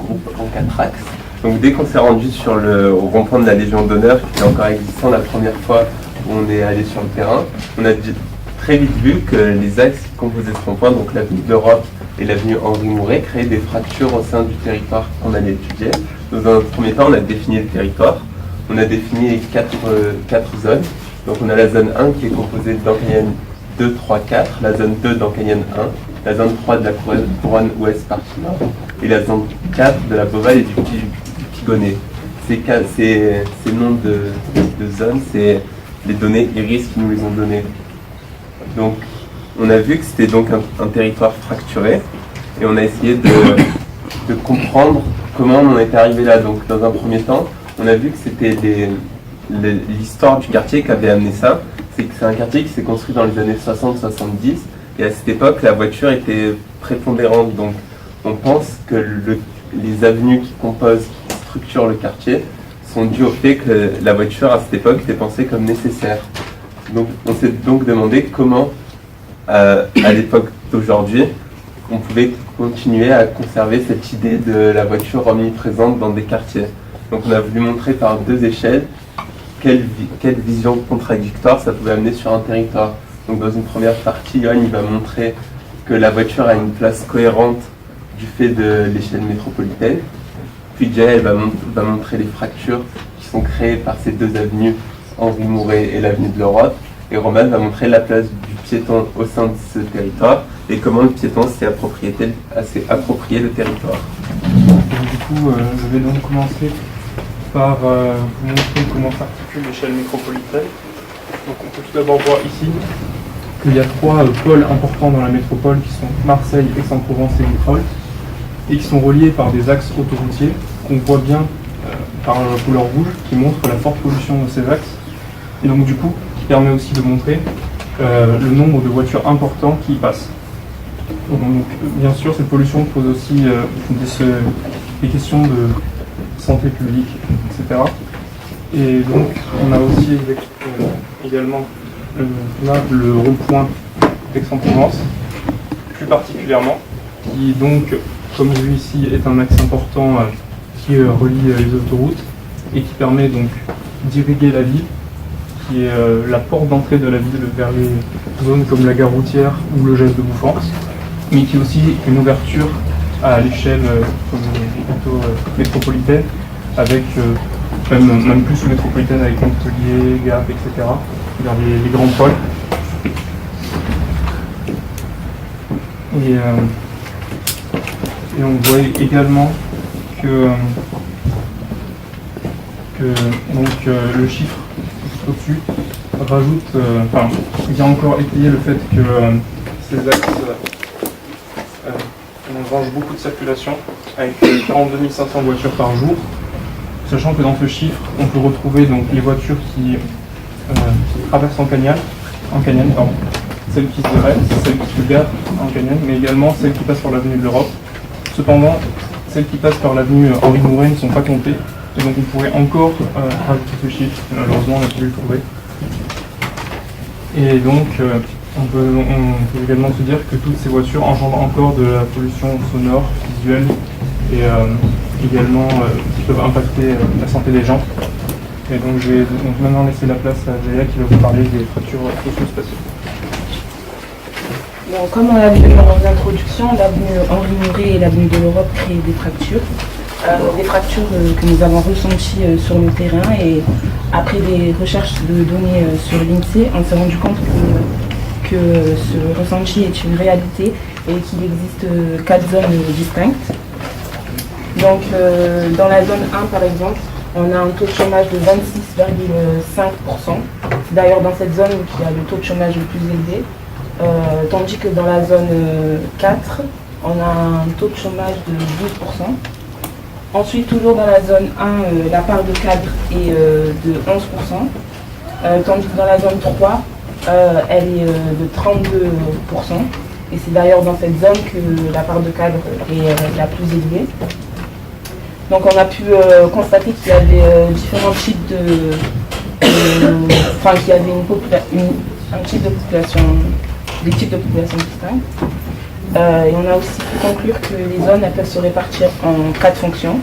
groupe en 4 axes. Donc dès qu'on s'est rendu au rond-point de la Légion d'honneur, qui était encore existant la première fois où on est allé sur le terrain, on a très vite vu que les axes qui composaient ce rond-point, donc l'avenue de l'Europe et l'avenue Henri Mouret, créaient des fractures au sein du territoire qu'on allait étudier. Donc dans un premier temps, on a défini le territoire. On a défini quatre zones. Donc on a la zone 1 qui est composée d'Ancagnen 2, 3, 4, la zone 2 d'Ancagnen 1, la zone 3 de la couronne ouest partie nord, et la zone 4 de la Beauval et du Pigonnet. Ces noms de zones, c'est les données IRIS qui nous les ont données. Donc on a vu que c'était donc un territoire fracturé, et on a essayé de comprendre comment on en était arrivé là. Donc dans un premier temps, on a vu que c'était l'histoire du quartier qui avait amené ça. C'est que c'est un quartier qui s'est construit dans les années 60-70, et à cette époque, la voiture était prépondérante. Donc on pense que les avenues qui structurent le quartier sont dues au fait que la voiture à cette époque était pensée comme nécessaire. Donc on s'est donc demandé comment, à l'époque d'aujourd'hui, on pouvait continuer à conserver cette idée de la voiture omniprésente dans des quartiers. Donc on a voulu montrer par 2 échelles quelle vision contradictoire ça pouvait amener sur un territoire. Donc dans une première partie, Yoann il va montrer que la voiture a une place cohérente du fait de l'échelle métropolitaine. Puis Jay va montrer les fractures qui sont créées par ces 2 avenues, Henri Mouret et l'avenue de l'Europe. Et Roman va montrer la place du piéton au sein de ce territoire et comment le piéton s'est approprié le territoire. Du coup, je vais donc commencer par vous montrer comment s'articule l'échelle métropolitaine. Donc on peut tout d'abord voir ici qu'il y a 3 pôles importants dans la métropole qui sont Marseille, Aix-en-Provence et Métropole, et qui sont reliés par des axes autoroutiers qu'on voit bien par la couleur rouge qui montre la forte pollution de ces axes, et donc du coup qui permet aussi de montrer le nombre de voitures importants qui y passent. Donc bien sûr cette pollution pose aussi des questions de santé publique, etc. Et donc on a aussi également là le rond-point d'Aix-en-Provence, plus particulièrement, qui donc, comme vu ici, est un axe important qui relie les autoroutes et qui permet donc d'irriguer la ville, qui est la porte d'entrée de la ville vers les zones comme la gare routière ou le geste de Bouffance, mais qui est aussi une ouverture à l'échelle plutôt métropolitaine, avec même plus métropolitaine avec Montpellier, Gap, etc., vers les grands pôles. Et on voit également que le chiffre au-dessus rajoute, vient encore étayer le fait que ces axes engrange beaucoup de circulation, avec 42 500 voitures par jour, sachant que dans ce chiffre, on peut retrouver donc les voitures qui traversent Ancagnen, celles qui s'arrêtent, celles qui se garent en Ancagnen, mais également celles qui passent par l'avenue de l'Europe. Cependant, celles qui passent par l'avenue Henri Mouret ne sont pas comptées, et donc on pourrait encore rajouter ce chiffre, malheureusement on n'a pas pu le trouver. Et donc on peut également se dire que toutes ces voitures engendrent encore de la pollution sonore, visuelle, et également qui peuvent impacter la santé des gens. Et donc je vais donc maintenant laisser la place à Jaya qui va vous parler des fractures socio-spatiales. Bon, comme on l'a vu dans l'introduction, l'avenue Henri Mouret et l'avenue de l'Europe créent des fractures. Que nous avons ressenties sur le terrain, et après des recherches de données sur l'INSEE, on s'est rendu compte que ce ressenti est une réalité et qu'il existe 4 zones distinctes. Donc dans la zone 1 par exemple, on a un taux de chômage de 26,5%. C'est d'ailleurs dans cette zone qu'il y a le taux de chômage le plus élevé. Tandis que dans la zone 4, on a un taux de chômage de 12%. Ensuite, toujours dans la zone 1, la part de cadres est de 11%, tandis que dans la zone 3, elle est de 32%. Et c'est d'ailleurs dans cette zone que la part de cadres est la plus élevée. Donc on a pu constater qu'il y avait différents types qu'il y avait un type de population des types de populations distincts. Et on a aussi pu conclure que les zones elles peuvent se répartir en 4 fonctions.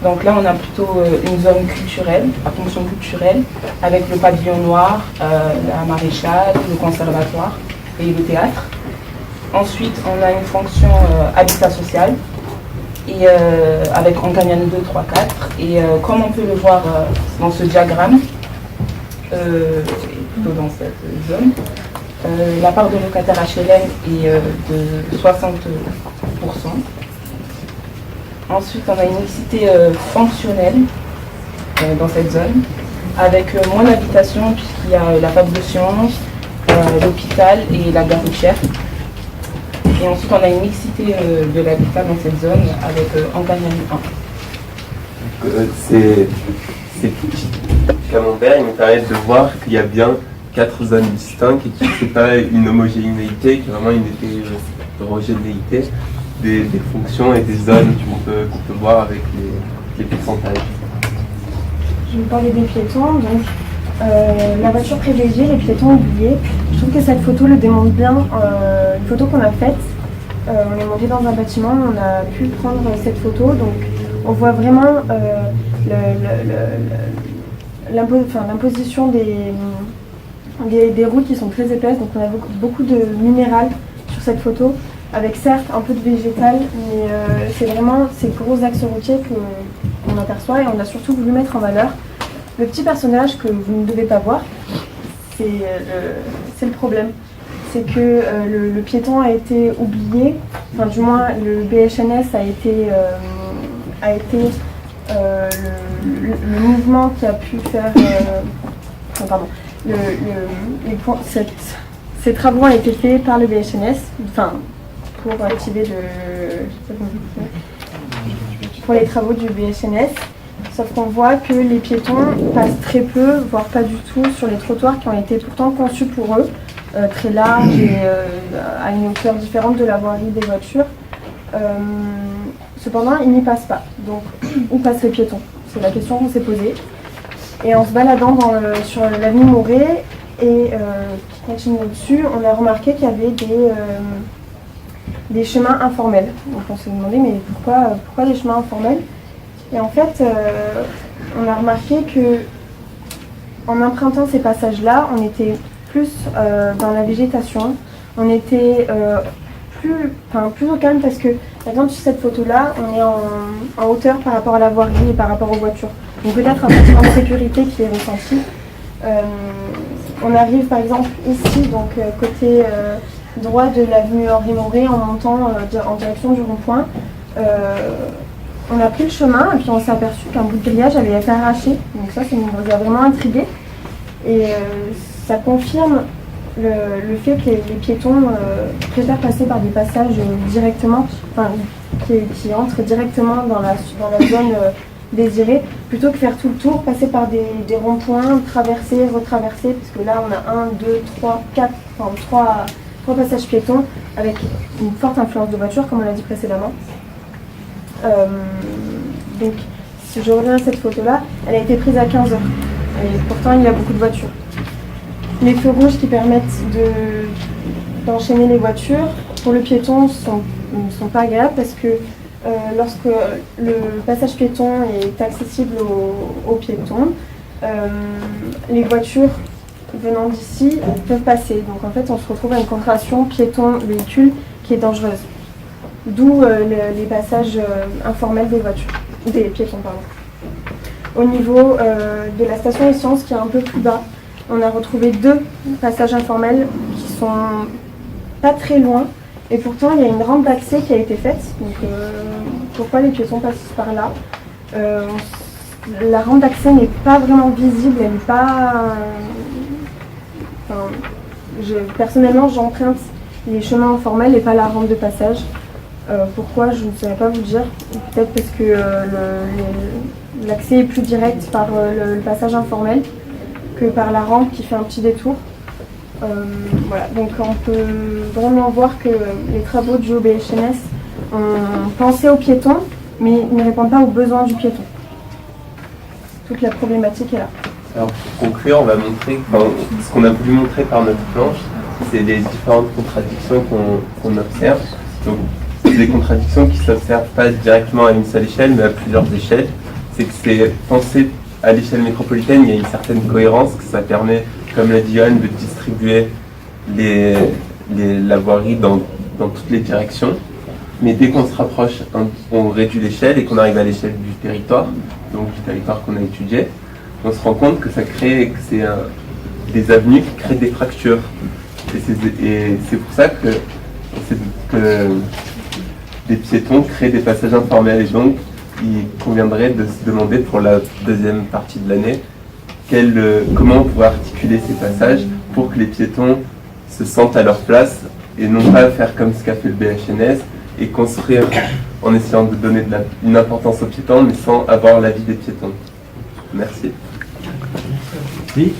Donc là, on a plutôt une zone culturelle, à fonction culturelle, avec le pavillon noir, la maréchale, le conservatoire et le théâtre. Ensuite, on a une fonction habitat social, et avec en gagnant 2, 3, 4. Et comme on peut le voir dans ce diagramme, plutôt dans cette zone, la part de locataires HLM est de 60%. Ensuite, on a une mixité fonctionnelle dans cette zone, avec moins d'habitations puisqu'il y a la fac de sciences, l'hôpital et la gare routière. Et ensuite, on a une mixité de l'habitat dans cette zone avec Ancagnani 1. C'est Camembert, il me permet de voir qu'il y a bien 4 zones distinctes et que ce n'est pas une homogénéité, qu'il y a vraiment une hétérogénéité des fonctions et des zones qu'on peut voir avec les pourcentages. Je vais vous parler des piétons. Donc, la voiture privilégiée, les piétons oubliés. Je trouve que cette photo le démontre bien. Une photo qu'on a faite. On est monté dans un bâtiment, on a pu prendre cette photo. Donc, on voit vraiment l'imposition des routes qui sont très épaisses. Donc, on a beaucoup de minéral sur cette photo, avec certes un peu de végétal, mais c'est vraiment ces gros axes routiers qu'on aperçoit, et on a surtout voulu mettre en valeur le petit personnage que vous ne devez pas voir. C'est le problème, c'est que le piéton a été oublié, enfin du moins le BHNS a été le mouvement qui a pu faire, ces travaux ont été faits par le BHNS, enfin pour activer pour les travaux du BHNS, sauf qu'on voit que les piétons passent très peu, voire pas du tout, sur les trottoirs qui ont été pourtant conçus pour eux, très larges et à une hauteur différente de la voirie des voitures. Cependant, ils n'y passent pas. Donc, où passent les piétons? C'est la question qu'on s'est posée. Et en se baladant sur l'avenue Mouret et qui continue au-dessus, on a remarqué qu'il y avait des chemins informels. Donc on s'est demandé mais pourquoi des chemins informels? Et en fait, on a remarqué que en empruntant ces passages-là, on était plus dans la végétation, on était plus au calme parce que, par exemple, sur cette photo-là, on est en hauteur par rapport à la voirie et par rapport aux voitures. Donc peut-être un sentiment de sécurité qui est ressenti. On arrive par exemple ici, donc côté droit de l'avenue Henri Mouret en montant en direction du rond-point. On a pris le chemin et puis on s'est aperçu qu'un bout de grillage avait été arraché. Donc ça nous a vraiment intrigués. Et ça confirme le fait que les piétons préfèrent passer par des passages directement, qui entrent directement dans la zone désirée, plutôt que faire tout le tour, passer par des ronds-points, traverser, retraverser, parce que là on a 1, 2, 3, 4, enfin 3 passages piétons avec une forte influence de voiture, comme on l'a dit précédemment. Donc, si je reviens à cette photo-là, elle a été prise à 15h. Et pourtant, il y a beaucoup de voitures. Les feux rouges qui permettent d'enchaîner les voitures, pour le piéton, ne sont pas agréables parce que lorsque le passage piéton est accessible aux piétons, les voitures venant d'ici peuvent passer. Donc en fait, on se retrouve à une concentration piéton-véhicule qui est dangereuse. D'où les passages informels des piétons. Au niveau de la station essence qui est un peu plus bas, on a retrouvé 2 passages informels qui sont pas très loin. Et pourtant, il y a une rampe d'accès qui a été faite. Donc, pourquoi les piétons passent par là? La rampe d'accès n'est pas vraiment visible. Elle n'est pas. Personnellement, j'emprunte les chemins informels et pas la rampe de passage. Pourquoi? Je ne saurais pas vous dire. Peut-être parce que l'accès est plus direct par le passage informel que par la rampe qui fait un petit détour. Voilà, donc on peut vraiment voir que les travaux du OBHNS ont pensé aux piétons, mais ne répondent pas aux besoins du piéton. Toute la problématique est là. Alors pour conclure, on va montrer ce qu'on a voulu montrer par notre planche, c'est les différentes contradictions qu'on observe. Donc, des contradictions qui ne s'observent pas directement à une seule échelle, mais à plusieurs échelles. C'est que c'est pensé à l'échelle métropolitaine, il y a une certaine cohérence, que ça permet, comme l'a dit Johan, de distribuer la voirie dans toutes les directions. Mais dès qu'on se rapproche, on réduit l'échelle et qu'on arrive à l'échelle du territoire, donc du territoire qu'on a étudié, on se rend compte que ça crée, que c'est des avenues qui créent des fractures. Et c'est pour ça que des piétons créent des passages informels. Et donc, il conviendrait de se demander pour la deuxième partie de l'année comment on pourrait articuler ces passages pour que les piétons se sentent à leur place et non pas faire comme ce qu'a fait le BHNS et construire en essayant de donner une importance aux piétons mais sans avoir l'avis des piétons. Merci. Oui.